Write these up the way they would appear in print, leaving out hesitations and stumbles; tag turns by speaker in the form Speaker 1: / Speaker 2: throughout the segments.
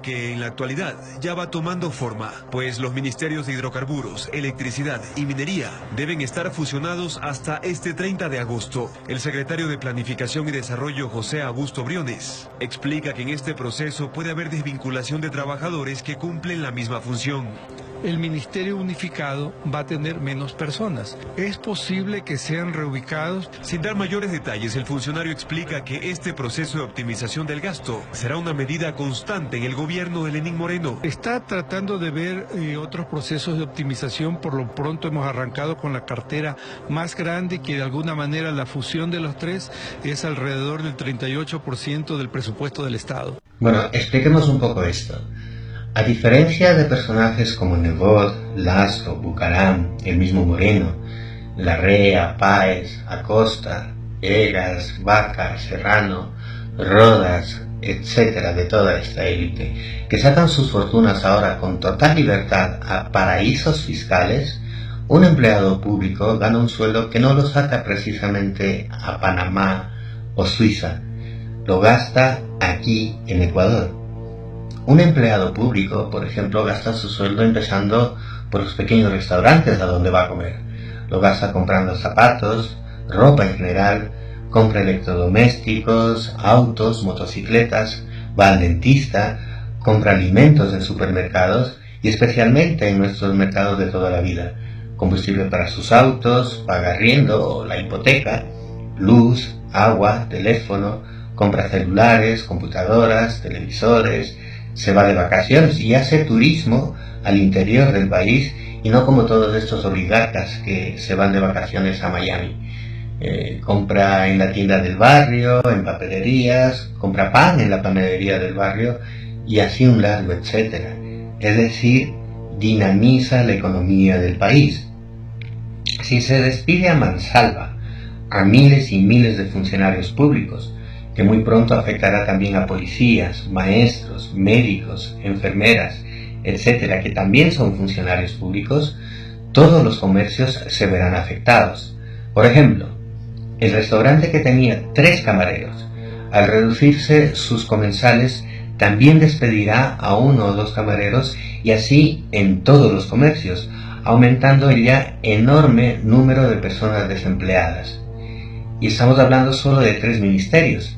Speaker 1: Que en la actualidad ya va tomando forma, pues los ministerios de hidrocarburos, electricidad y minería deben estar fusionados hasta este 30 de agosto. El secretario de Planificación y Desarrollo, José Augusto Briones, explica que en este proceso puede haber desvinculación de trabajadores que cumplen la misma función.
Speaker 2: El Ministerio Unificado va a tener menos personas. Es posible que sean reubicados.
Speaker 1: Sin dar mayores detalles, el funcionario explica que este proceso de optimización del gasto será una medida constante en el gobierno de Lenín Moreno.
Speaker 2: Está tratando de ver otros procesos de optimización. Por lo pronto hemos arrancado con la cartera más grande, que de alguna manera la fusión de los tres es alrededor del 38% del presupuesto del Estado.
Speaker 3: Bueno, expliquemos un poco esto. A diferencia de personajes como Nebot, Lasso, Bucaram, el mismo Moreno, Larrea, Páez, Acosta, Egas, Vaca, Serrano, Rodas, etcétera, de toda esta élite, que sacan sus fortunas ahora con total libertad a paraísos fiscales, un empleado público gana un sueldo que no lo saca precisamente a Panamá o Suiza, lo gasta aquí en Ecuador. Un empleado público, por ejemplo, gasta su sueldo empezando por los pequeños restaurantes a donde va a comer. Lo gasta comprando zapatos, ropa en general, compra electrodomésticos, autos, motocicletas, va al dentista, compra alimentos en supermercados y especialmente en nuestros mercados de toda la vida. Combustible para sus autos, paga arriendo o la hipoteca, luz, agua, teléfono, compra celulares, computadoras, televisores, se va de vacaciones y hace turismo al interior del país y no como todos estos oligarcas que se van de vacaciones a Miami. Compra en la tienda del barrio, en papelerías, compra pan en la panadería del barrio y así un largo etcétera. Es decir, dinamiza la economía del país. Si se despide a mansalva a miles y miles de funcionarios públicos, que muy pronto afectará también a policías, maestros, médicos, enfermeras, etcétera, que también son funcionarios públicos, todos los comercios se verán afectados. Por ejemplo, el restaurante que tenía 3 camareros, al reducirse sus comensales, también despedirá a 1 o 2 camareros y así en todos los comercios, aumentando el ya enorme número de personas desempleadas. Y estamos hablando solo de 3 ministerios.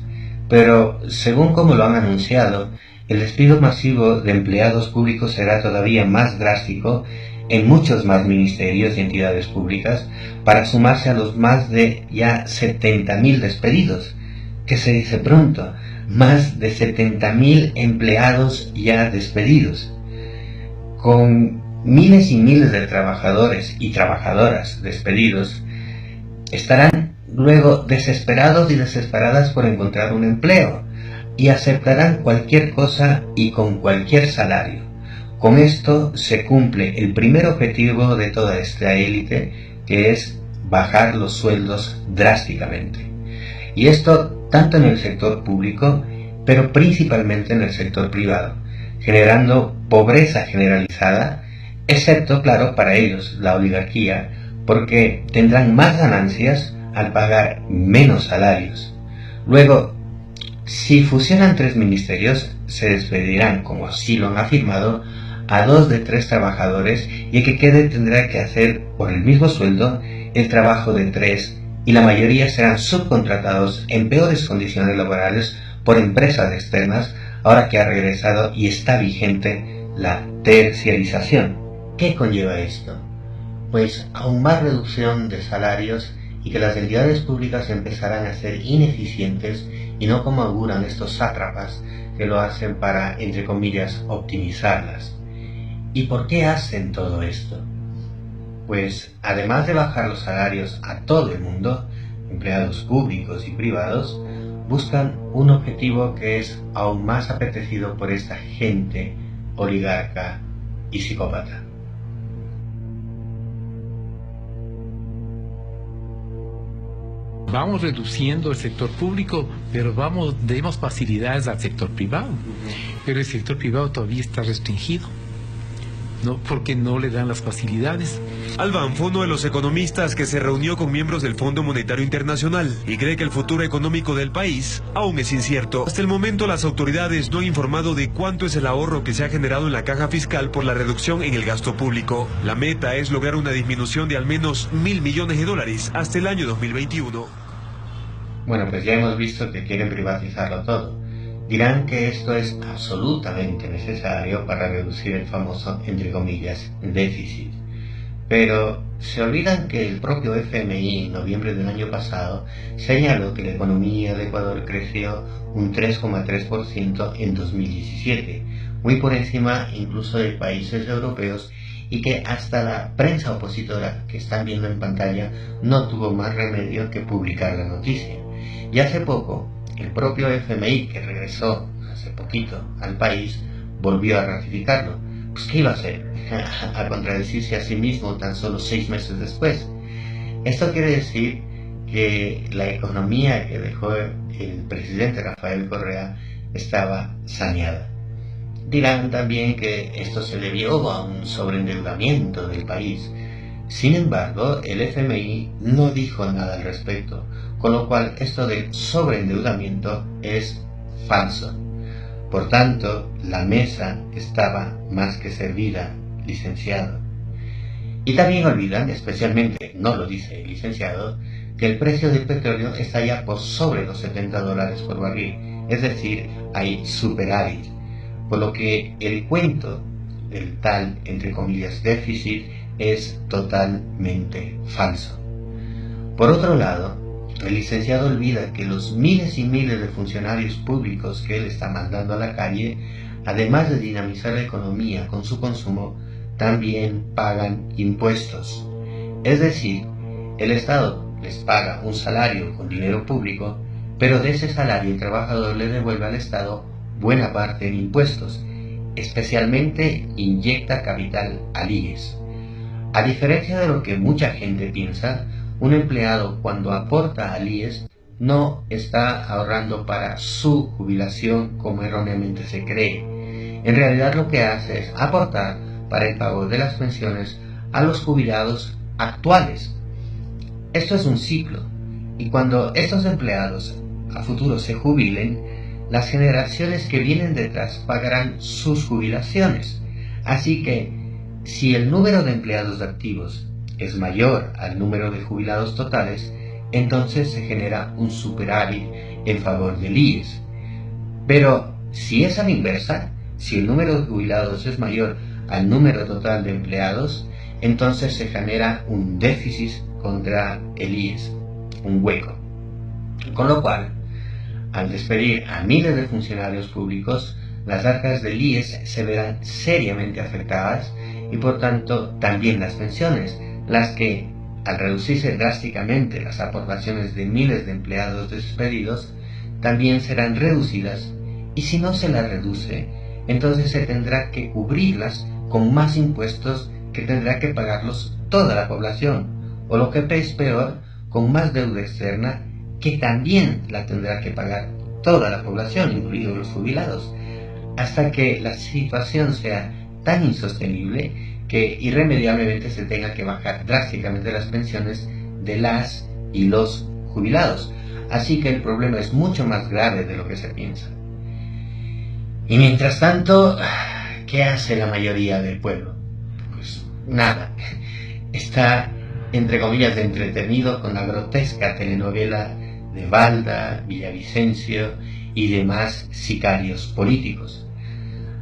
Speaker 3: Pero, según como lo han anunciado, el despido masivo de empleados públicos será todavía más drástico en muchos más ministerios y entidades públicas para sumarse a los más de ya 70.000 despedidos, que se dice pronto, más de 70.000 empleados ya despedidos. Con miles y miles de trabajadores y trabajadoras despedidos, estarán luego desesperados y desesperadas por encontrar un empleo y aceptarán cualquier cosa y con cualquier salario. Con esto se cumple el primer objetivo de toda esta élite, que es bajar los sueldos drásticamente. Y esto tanto en el sector público, pero principalmente en el sector privado, generando pobreza generalizada, excepto, claro, para ellos, la oligarquía, porque tendrán más ganancias al pagar menos salarios. Luego, si fusionan 3 ministerios, se despedirán, como así lo han afirmado, a 2 de 3 trabajadores y el que quede tendrá que hacer por el mismo sueldo el trabajo de 3 y la mayoría serán subcontratados en peores condiciones laborales por empresas externas, ahora que ha regresado y está vigente la terciarización. ¿Qué conlleva esto? Pues aún más reducción de salarios y que las entidades públicas empezarán a ser ineficientes y no como auguran estos sátrapas que lo hacen para, entre comillas, optimizarlas. ¿Y por qué hacen todo esto? Pues además de bajar los salarios a todo el mundo, empleados públicos y privados, buscan un objetivo que es aún más apetecido por esta gente oligarca y psicópata.
Speaker 4: Vamos reduciendo el sector público, pero demos facilidades al sector privado. Pero el sector privado todavía está restringido, ¿no? Porque no le dan las facilidades.
Speaker 1: Alban fue uno de los economistas que se reunió con miembros del Fondo Monetario Internacional y cree que el futuro económico del país aún es incierto. Hasta el momento las autoridades no han informado de cuánto es el ahorro que se ha generado en la caja fiscal por la reducción en el gasto público. La meta es lograr una disminución de al menos $1.000 millones hasta el año 2021.
Speaker 3: Bueno, pues ya hemos visto que quieren privatizarlo todo. Dirán que esto es absolutamente necesario para reducir el famoso, entre comillas, déficit. Pero se olvidan que el propio FMI en noviembre del año pasado señaló que la economía de Ecuador creció un 3,3% en 2017, muy por encima incluso de países europeos, y que hasta la prensa opositora que están viendo en pantalla no tuvo más remedio que publicar la noticia. Y hace poco, el propio FMI, que regresó hace poquito al país, volvió a ratificarlo. Pues ¿qué iba a hacer? A contradecirse a sí mismo tan solo 6 meses después. Esto quiere decir que la economía que dejó el presidente Rafael Correa estaba saneada. Dirán también que esto se debió a un sobreendeudamiento del país. Sin embargo, el FMI no dijo nada al respecto, con lo cual esto del sobreendeudamiento es falso. Por tanto, la mesa estaba más que servida, licenciado. Y también olvidan, especialmente no lo dice el licenciado, que el precio del petróleo está ya por sobre los $70 por barril, es decir, hay superávit, por lo que el cuento del tal, entre comillas, déficit es totalmente falso. Por otro lado, el licenciado olvida que los miles y miles de funcionarios públicos que él está mandando a la calle, además de dinamizar la economía con su consumo, también pagan impuestos. Es decir, el Estado les paga un salario con dinero público, pero de ese salario el trabajador le devuelve al Estado buena parte en impuestos, especialmente inyecta capital al IES. A diferencia de lo que mucha gente piensa, un empleado cuando aporta al IES no está ahorrando para su jubilación como erróneamente se cree. En realidad lo que hace es aportar para el pago de las pensiones a los jubilados actuales. Esto es un ciclo, y cuando estos empleados a futuro se jubilen, las generaciones que vienen detrás pagarán sus jubilaciones. Así que, si el número de empleados activos es mayor al número de jubilados totales, entonces se genera un superávit en favor del IES. Pero si es a la inversa, si el número de jubilados es mayor al número total de empleados, entonces se genera un déficit contra el IES, un hueco. Con lo cual, al despedir a miles de funcionarios públicos, las arcas del IES se verán seriamente afectadas y por tanto también las pensiones, las que, al reducirse drásticamente las aportaciones de miles de empleados despedidos, también serán reducidas, y si no se las reduce, entonces se tendrá que cubrirlas con más impuestos que tendrá que pagarlos toda la población, o lo que es peor, con más deuda externa que también la tendrá que pagar toda la población, incluidos los jubilados, hasta que la situación sea tan insostenible que irremediablemente se tenga que bajar drásticamente las pensiones de las y los jubilados. Así que el problema es mucho más grave de lo que se piensa. Y mientras tanto, ¿qué hace la mayoría del pueblo? Pues nada, está entre comillas entretenido con la grotesca telenovela de Balda, Villavicencio y demás sicarios políticos.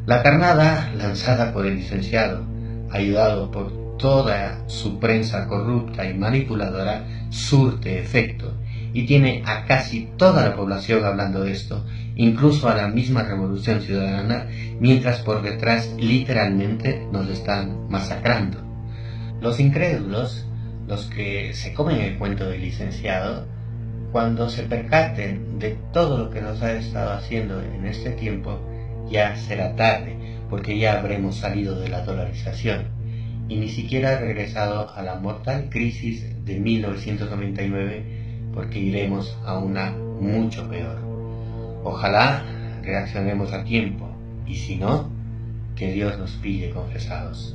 Speaker 3: La carnada lanzada por el licenciado, ayudado por toda su prensa corrupta y manipuladora, surte efecto y tiene a casi toda la población hablando de esto, incluso a la misma Revolución Ciudadana, mientras por detrás literalmente nos están masacrando. Los incrédulos, los que se comen el cuento del licenciado, cuando se percaten de todo lo que nos ha estado haciendo en este tiempo, ya será tarde, porque ya habremos salido de la dolarización y ni siquiera regresado a la mortal crisis de 1999, porque iremos a una mucho peor. Ojalá reaccionemos a tiempo, y si no, que Dios nos pille confesados.